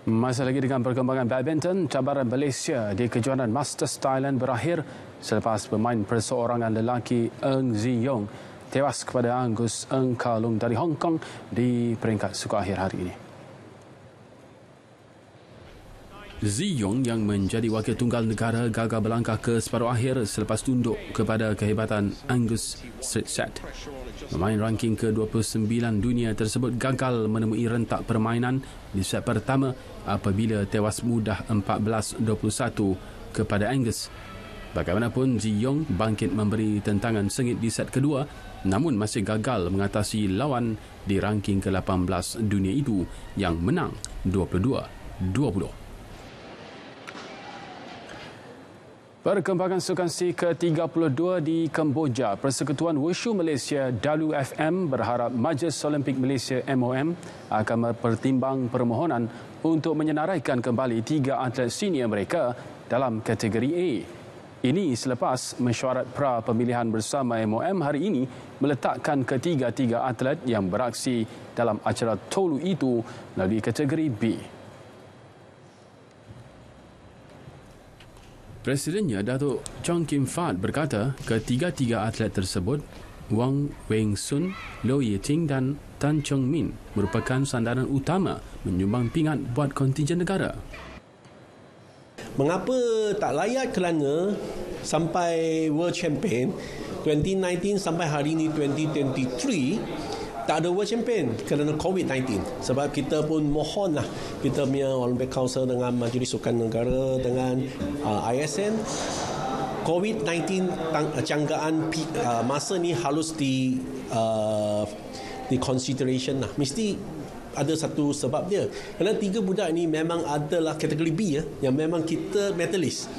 Masih lagi dengan perkembangan badminton, cabaran Malaysia di kejuaraan Masters Thailand berakhir selepas pemain perseorangan lelaki Eng Ziyong tewas kepada Angus Eng Kalung dari Hong Kong di peringkat suku akhir hari ini. Ziyong yang menjadi wakil tunggal negara gagal berlangkah ke separuh akhir selepas tunduk kepada kehebatan Angus Street. Pemain ranking ke-29 dunia tersebut gagal menemui rentak permainan di set pertama apabila tewas mudah 14-21 kepada Angus. Bagaimanapun, Ziyong bangkit memberi tentangan sengit di set kedua, namun masih gagal mengatasi lawan di ranking ke-18 dunia itu yang menang 22-20. Perkembangan Sukan C ke-32 di Kemboja, Persekutuan Wushu Malaysia WFM berharap Majlis Olimpik Malaysia MOM akan mempertimbang permohonan untuk menyenaraikan kembali 3 atlet senior mereka dalam kategori A. Ini selepas mesyuarat pra pemilihan bersama MOM hari ini meletakkan ketiga-tiga atlet yang beraksi dalam acara tolu itu melalui kategori B. Presidennya Datuk Chong Kim Fat berkata ketiga-tiga atlet tersebut, Wang Weng Sun, Low Ye Ting dan Tan Chong Min merupakan sandaran utama menyumbang pingat buat kontingen negara. Mengapa tak layak? Kerana sampai World Champion 2019 sampai hari ini 2023 tak ada World Champion kerana COVID-19. Sebab kita pun mohonlah kita punya Olympic Council dengan Majlis Sukan Negara dengan ISN, COVID-19 jangkaan masa ni harus di consideration lah. Mesti ada satu sebab dia. Kerana 3 budak ni memang adalah kategori B yang memang kita medalist.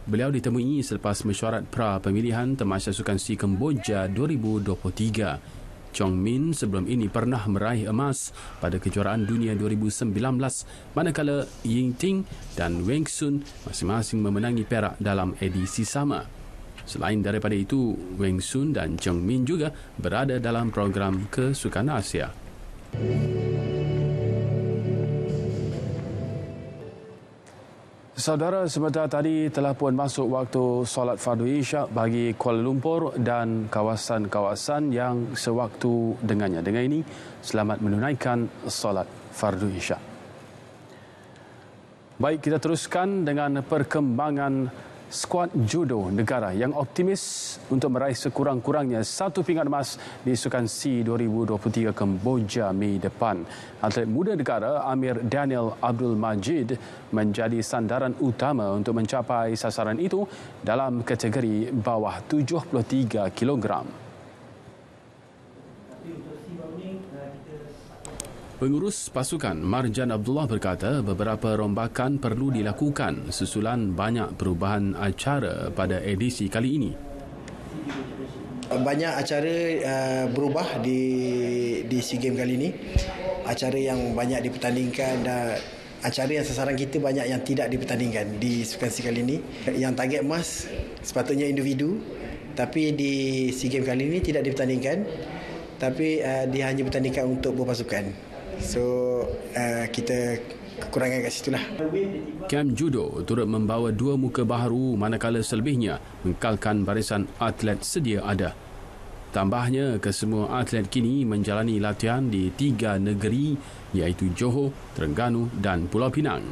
Beliau ditemui selepas mesyuarat pra pemilihan Tamasya Sukan C Kemboja 2023. Chong Min sebelum ini pernah meraih emas pada kejuaraan dunia 2019, manakala Ying Ting dan Weng Sun masing-masing memenangi perak dalam edisi sama. Selain daripada itu, Weng Sun dan Chong Min juga berada dalam program Kesukan Asia. Saudara, sebentar tadi telah pun masuk waktu solat fardu isyak bagi Kuala Lumpur dan kawasan-kawasan yang sewaktu dengannya. Dengan ini, selamat menunaikan solat fardu isyak. Baik, kita teruskan dengan perkembangan skuad judo negara yang optimis untuk meraih sekurang-kurangnya 1 pingat emas di Sukan C 2023 Kemboja Mei depan. Atlet muda negara Amir Daniel Abdul Majid menjadi sandaran utama untuk mencapai sasaran itu dalam kategori bawah 73 kilogram. Pengurus pasukan Marjan Abdullah berkata beberapa rombakan perlu dilakukan susulan banyak perubahan acara pada edisi kali ini. Banyak acara berubah di SEA Games kali ini. Acara yang banyak dipertandingkan dan acara yang sasaran kita banyak yang tidak dipertandingkan di Sukan C kali ini. Yang target emas sepatutnya individu, tapi di SEA Games kali ini tidak dipertandingkan, tapi dia hanya bertandingkan untuk berpasukan. So kita kekurangan kat situlah. Kem Judo turut membawa 2 muka baharu manakala selebihnya mengekalkan barisan atlet sedia ada. Tambahnya, kesemua atlet kini menjalani latihan di 3 negeri iaitu Johor, Terengganu dan Pulau Pinang.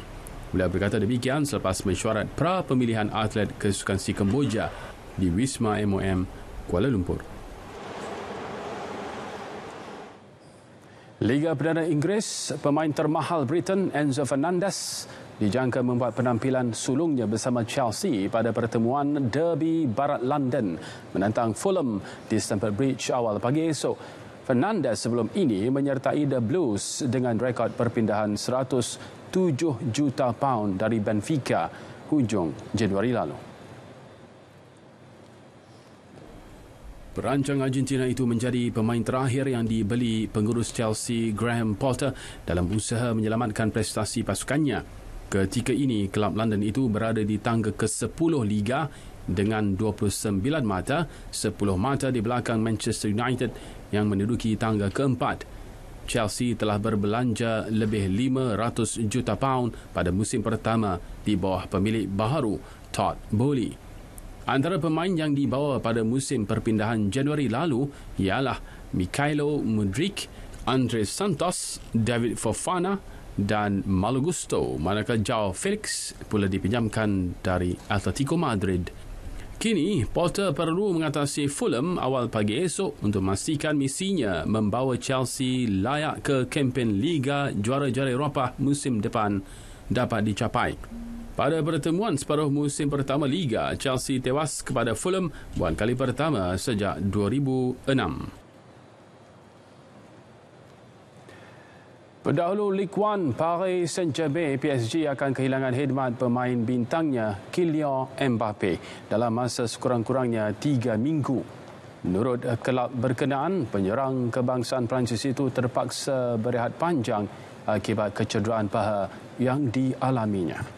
Beliau berkata demikian selepas mesyuarat pra pemilihan atlet Kesukan C Kemboja di Wisma MOM Kuala Lumpur. Liga Perdana Inggeris, pemain termahal Britain Enzo Fernandez dijangka membuat penampilan sulungnya bersama Chelsea pada pertemuan Derby Barat London menentang Fulham di Stamford Bridge awal pagi esok. Fernandez sebelum ini menyertai The Blues dengan rekod perpindahan 107 juta pound dari Benfica hujung Januari lalu. Perancang Argentina itu menjadi pemain terakhir yang dibeli pengurus Chelsea Graham Potter dalam usaha menyelamatkan prestasi pasukannya. Ketika ini, kelab London itu berada di tangga ke-10 Liga dengan 29 mata, 10 mata di belakang Manchester United yang menduduki tangga ke-4. Chelsea telah berbelanja lebih 500 juta pound pada musim pertama di bawah pemilik baharu Todd Boehly. Antara pemain yang dibawa pada musim perpindahan Januari lalu ialah Mikhailo Mudryk, Andres Santos, David Fofana dan Malo Gusto, manakala Joao Felix pula dipinjamkan dari Atletico Madrid. Kini, Potter perlu mengatasi Fulham awal pagi esok untuk memastikan misinya membawa Chelsea layak ke kempen Liga Juara-Juara Eropah musim depan dapat dicapai. Pada pertemuan separuh musim pertama Liga, Chelsea tewas kepada Fulham buat kali pertama sejak 2006. Pendahulu Ligue 1, Paris Saint-Germain PSG akan kehilangan khidmat pemain bintangnya Kylian Mbappe dalam masa sekurang-kurangnya 3 minggu. Menurut kelab berkenaan, penyerang kebangsaan Perancis itu terpaksa berehat panjang akibat kecederaan paha yang dialaminya.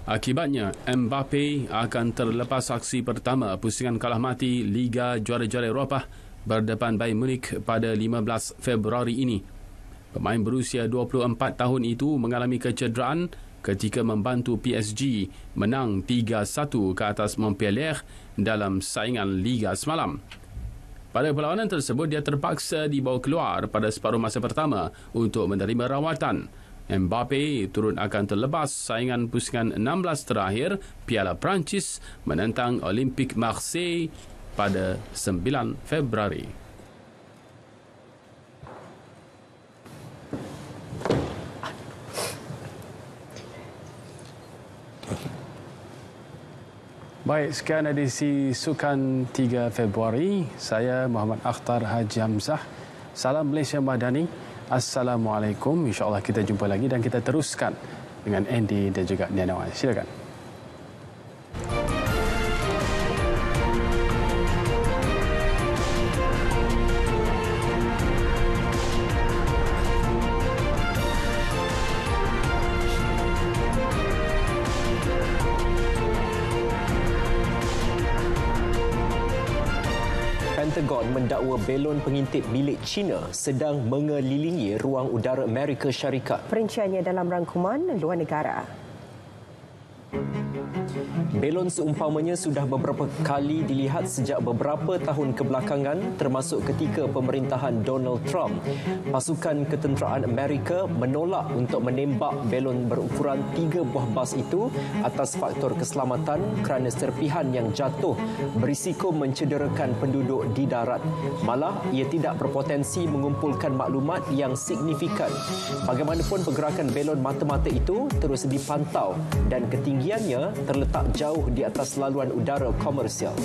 Akibatnya, Mbappe akan terlepas aksi pertama pusingan kalah mati Liga Juara-Juara Eropah berdepan Bayern Munich pada 15 Februari ini. Pemain berusia 24 tahun itu mengalami kecederaan ketika membantu PSG menang 3-1 ke atas Montpellier dalam saingan Liga semalam. Pada perlawanan tersebut, dia terpaksa dibawa keluar pada separuh masa pertama untuk menerima rawatan. Mbappe turut akan terlepas saingan pusingan 16 terakhir Piala Perancis menentang Olympique Marseille pada 9 Februari. Baik, sekian edisi Sukan 3 Februari. Saya Muhammad Akhtar Haji Hamzah. Salam Malaysia Madani. Assalamualaikum. InsyaAllah kita jumpa lagi dan kita teruskan dengan Andy dan juga Nianawan. Silakan. Pentagon mendakwa belon pengintip milik China sedang mengelilingi ruang udara Amerika Syarikat. Perinciannya dalam rangkuman luar negara. Belon seumpamanya sudah beberapa kali dilihat sejak beberapa tahun kebelakangan, termasuk ketika pemerintahan Donald Trump. Pasukan ketenteraan Amerika menolak untuk menembak belon berukuran 3 buah bas itu atas faktor keselamatan kerana serpihan yang jatuh berisiko mencederakan penduduk di darat. Malah, ia tidak berpotensi mengumpulkan maklumat yang signifikan. Bagaimanapun, pergerakan belon mata-mata itu terus dipantau dan ketinggiannya terletak jauh di atas laluan udara komersial.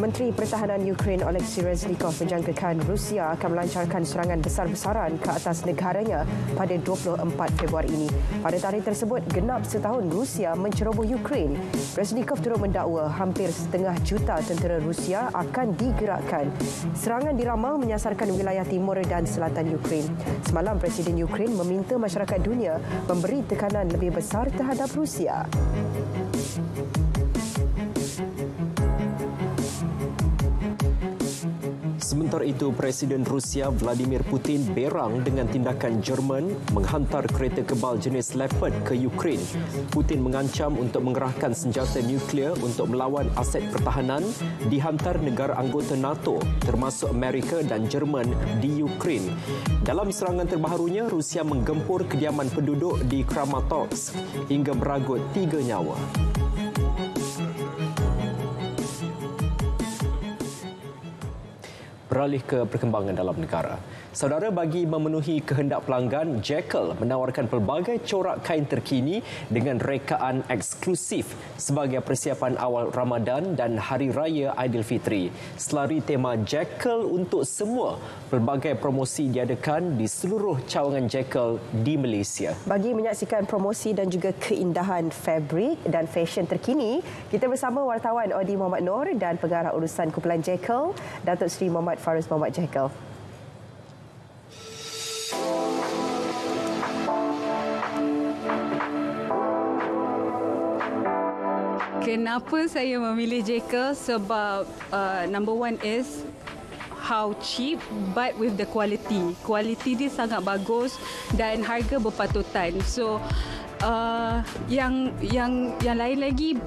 Menteri Pertahanan Ukraine Oleksiy Reznikov menjangkakan Rusia akan melancarkan serangan besar-besaran ke atas negaranya pada 24 Februari ini. Pada tarikh tersebut, genap setahun Rusia menceroboh Ukraine. Reznikov turut mendakwa hampir 500,000 tentera Rusia akan digerakkan. Serangan diramal menyasarkan wilayah timur dan selatan Ukraine. Semalam, Presiden Ukraine meminta masyarakat dunia memberi tekanan lebih besar terhadap Rusia. Sementara itu, Presiden Rusia Vladimir Putin berang dengan tindakan Jerman menghantar kereta kebal jenis Leopard ke Ukraine. Putin mengancam untuk mengerahkan senjata nuklear untuk melawan aset pertahanan dihantar negara anggota NATO termasuk Amerika dan Jerman di Ukraine. Dalam serangan terbaharunya, Rusia menggempur kediaman penduduk di Kramatorsk hingga meragut 3 nyawa. Beralih ke perkembangan dalam negara. Saudara, bagi memenuhi kehendak pelanggan, Jekyll menawarkan pelbagai corak kain terkini dengan rekaan eksklusif sebagai persiapan awal Ramadan dan Hari Raya Aidilfitri. Selari tema Jekyll untuk semua, pelbagai promosi diadakan di seluruh cawangan Jekyll di Malaysia. Bagi menyaksikan promosi dan juga keindahan fabrik dan fashion terkini, kita bersama wartawan Odi Muhammad Noor dan pengarah urusan kumpulan Jekyll, Datuk Seri Muhammad Faris Muhammad Jekyll. Kenapa saya memilih Jekyll? Sebab number one is how cheap but with the quality. Quality dia sangat bagus dan harga berpatutan. So yang lain lagi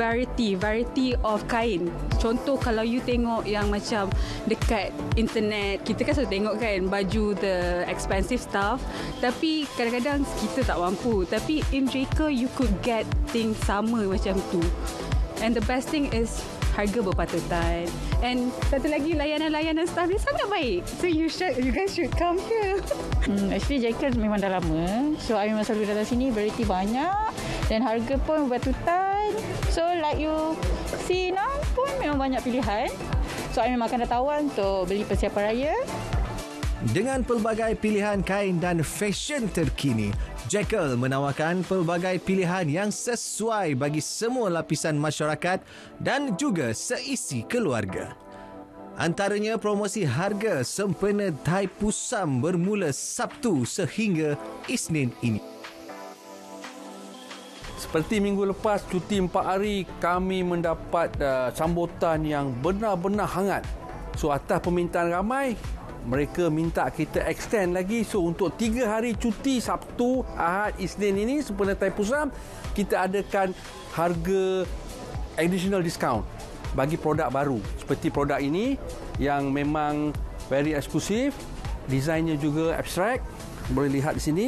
variety of kain. Contoh kalau you tengok yang macam dekat internet, kita kan selalu tengok kan baju the expensive stuff, tapi kadang-kadang kita tak mampu. Tapi in Jekyll you could get things sama macam tu. And the best thing is harga berpatutan. And satu lagi, layanan-layanan staff dia sangat baik. So you guys should come here. Actually Jekyll memang dah lama. So I memang selalu datang sini, variety banyak dan harga pun berpatutan. So like you see now pun memang banyak pilihan. So I memang akan dah tawan untuk beli persiapan raya. Dengan pelbagai pilihan kain dan fashion terkini, Jekyll menawarkan pelbagai pilihan yang sesuai bagi semua lapisan masyarakat dan juga seisi keluarga. Antaranya promosi harga sempena Thaipusam bermula Sabtu sehingga Isnin ini. Seperti minggu lepas, cuti 4 hari, kami mendapat sambutan yang benar-benar hangat. So atas permintaan ramai, mereka minta kita extend lagi. So untuk 3 hari cuti Sabtu, Ahad, Isnin ini sempena Thaipusam, kita adakan harga additional discount bagi produk baru. Seperti produk ini yang memang very eksklusif, desainnya juga abstrak. Boleh lihat di sini,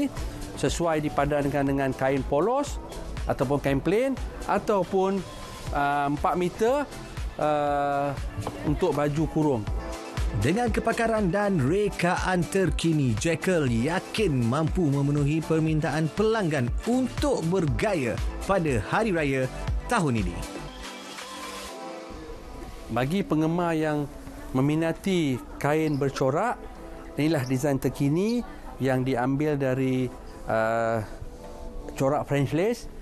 sesuai dipadankan dengan kain polos ataupun kain plain ataupun 4 meter untuk baju kurung. Dengan kepakaran dan rekaan terkini, Jekyll yakin mampu memenuhi permintaan pelanggan untuk bergaya pada Hari Raya tahun ini. Bagi penggemar yang meminati kain bercorak, inilah desain terkini yang diambil dari corak French lace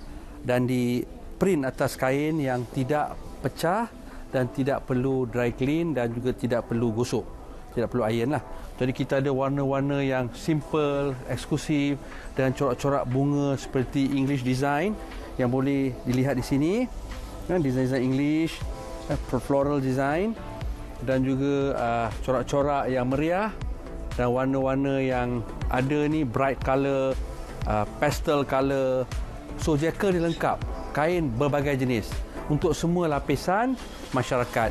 dan di print atas kain yang tidak pecah dan tidak perlu dry clean dan juga tidak perlu gosok, tidak perlu iron lah. Jadi kita ada warna-warna yang simple, eksklusif dan corak-corak bunga seperti English design yang boleh dilihat di sini. Design English, floral design dan juga corak-corak yang meriah dan warna-warna yang ada ni bright colour, pastel colour. So Jekyll dia lengkap, kain berbagai jenis untuk semua lapisan masyarakat.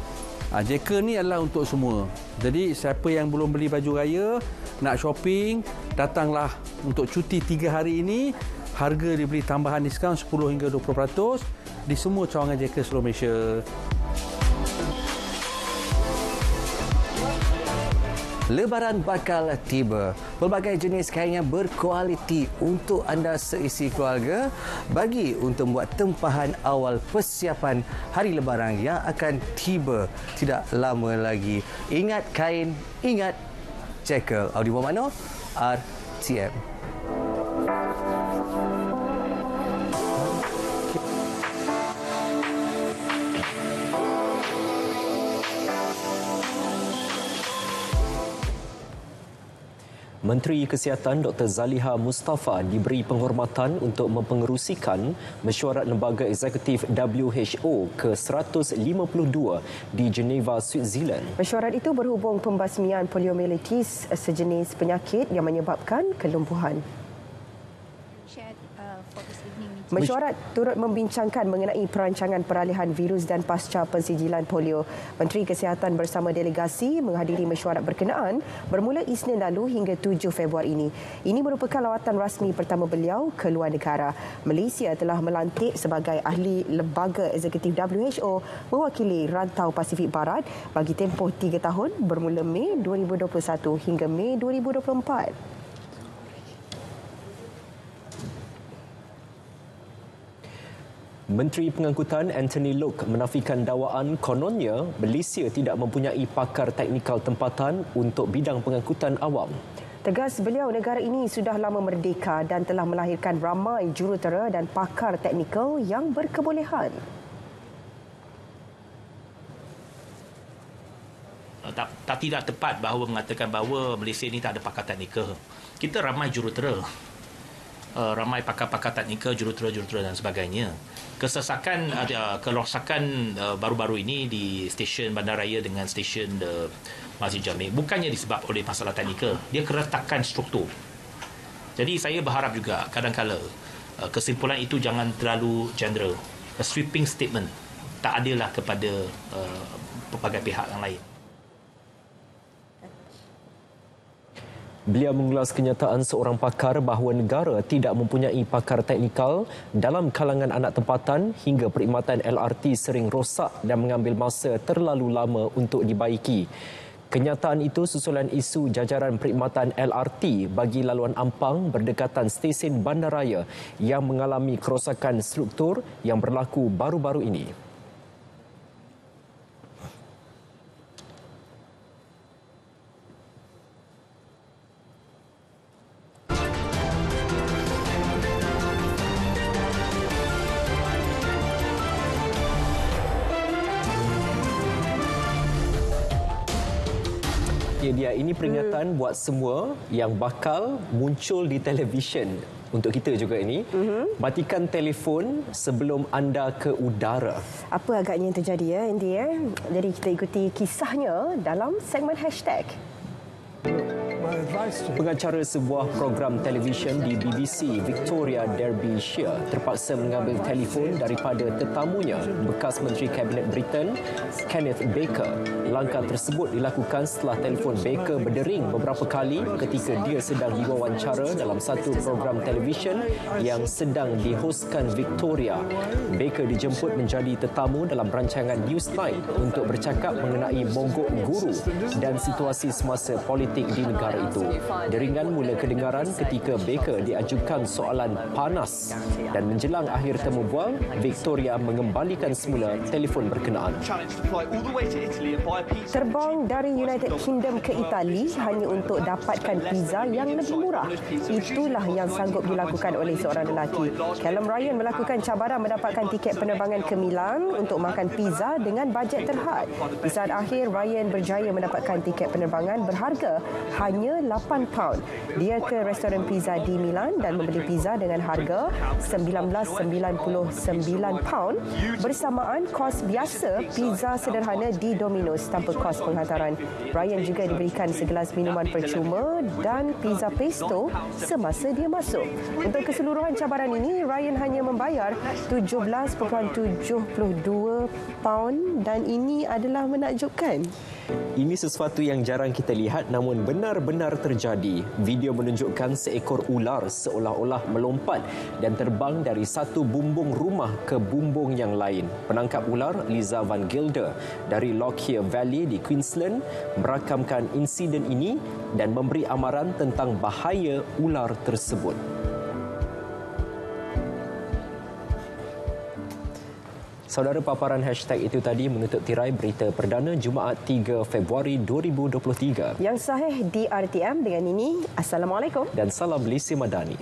Jekyll ni adalah untuk semua. Jadi siapa yang belum beli baju raya, nak shopping, datanglah untuk cuti 3 hari ini. Harga diberi tambahan diskaun 10 hingga 20% di semua cawangan Jekyll seluruh Malaysia. Lebaran bakal tiba. Pelbagai jenis kain yang berkualiti untuk anda seisi keluarga bagi untuk membuat tempahan awal persiapan Hari Lebaran yang akan tiba tidak lama lagi. Ingat kain, ingat Jekyll. Audi Muhammad Noor, RTM. Menteri Kesihatan Dr. Zaliha Mustafa diberi penghormatan untuk mempengerusikan mesyuarat lembaga eksekutif WHO ke-152 di Geneva, Switzerland. Mesyuarat itu berhubung pembasmian poliomyelitis, sejenis penyakit yang menyebabkan kelumpuhan. Mesyuarat turut membincangkan mengenai perancangan peralihan virus dan pasca pensijilan polio. Menteri Kesihatan bersama delegasi menghadiri mesyuarat berkenaan bermula Isnin lalu hingga 7 Februari ini. Ini merupakan lawatan rasmi pertama beliau ke luar negara. Malaysia telah melantik sebagai ahli lembaga eksekutif WHO mewakili rantau Pasifik Barat bagi tempoh 3 tahun bermula Mei 2021 hingga Mei 2024. Menteri Pengangkutan Anthony Loke menafikan dakwaan kononnya Malaysia tidak mempunyai pakar teknikal tempatan untuk bidang pengangkutan awam. Tegas beliau, negara ini sudah lama merdeka dan telah melahirkan ramai jurutera dan pakar teknikal yang berkebolehan. Tidak tepat bahawa mengatakan bahawa Malaysia ini tak ada pakar teknikal. Kita ramai jurutera. Ramai pakar-pakar teknikal, jurutera dan sebagainya. Kerosakan baru-baru ini di stesen bandaraya dengan stesen Masjid Jami bukannya disebab oleh masalah teknikal, dia keretakan struktur. Jadi saya berharap juga kadang-kala kesimpulan itu jangan terlalu general, a sweeping statement, tak adillah kepada pelbagai pihak yang lain. Beliau mengulas kenyataan seorang pakar bahawa negara tidak mempunyai pakar teknikal dalam kalangan anak tempatan hingga perkhidmatan LRT sering rosak dan mengambil masa terlalu lama untuk dibaiki. Kenyataan itu susulan isu jajaran perkhidmatan LRT bagi laluan Ampang berdekatan stesen bandaraya yang mengalami kerosakan struktur yang berlaku baru-baru ini. Ini peringatan buat semua yang bakal muncul di televisyen. Untuk kita juga ini, matikan telefon sebelum anda ke udara. Apa agaknya yang terjadi ya, Andy? Jadi kita ikuti kisahnya dalam segmen hashtag. Pengacara sebuah program televisyen di BBC, Victoria Derbyshire, terpaksa mengambil telefon daripada tetamunya, bekas Menteri Kabinet Britain, Kenneth Baker. Langkah tersebut dilakukan setelah telefon Baker berdering beberapa kali ketika dia sedang diwawancara dalam satu program televisyen yang sedang dihoskan Victoria. Baker dijemput menjadi tetamu dalam rancangan Newsnight untuk bercakap mengenai mogok guru dan situasi semasa politik di negara itu. Deringan mula kedengaran ketika Baker diajukan soalan panas dan menjelang akhir temu bual, Victoria mengembalikan semula telefon berkenaan. Terbang dari United Kingdom ke Itali hanya untuk dapatkan pizza yang lebih murah. Itulah yang sanggup dilakukan oleh seorang lelaki. Callum Ryan melakukan cabaran mendapatkan tiket penerbangan ke Milan untuk makan pizza dengan bajet terhad. Di saat akhir, Ryan berjaya mendapatkan tiket penerbangan berharga hanya £8. Dia ke restoran pizza di Milan dan membeli pizza dengan harga £19.99 bersamaan kos biasa pizza sederhana di Domino's tanpa kos penghantaran. Ryan juga diberikan segelas minuman percuma dan pizza pesto semasa dia masuk. Untuk keseluruhan cabaran ini, Ryan hanya membayar £17.72 dan ini adalah menakjubkan. Ini sesuatu yang jarang kita lihat namun benar-benar terjadi. Video menunjukkan seekor ular seolah-olah melompat dan terbang dari satu bumbung rumah ke bumbung yang lain. Penangkap ular Liza Van Gilder dari Lockyer Valley di Queensland merakamkan insiden ini dan memberi amaran tentang bahaya ular tersebut. Saudara, paparan hashtag itu tadi menutup tirai berita perdana Jumaat 3 Februari 2023. Yang sahih di RTM dengan ini. Assalamualaikum. Dan salam Lisi Madani.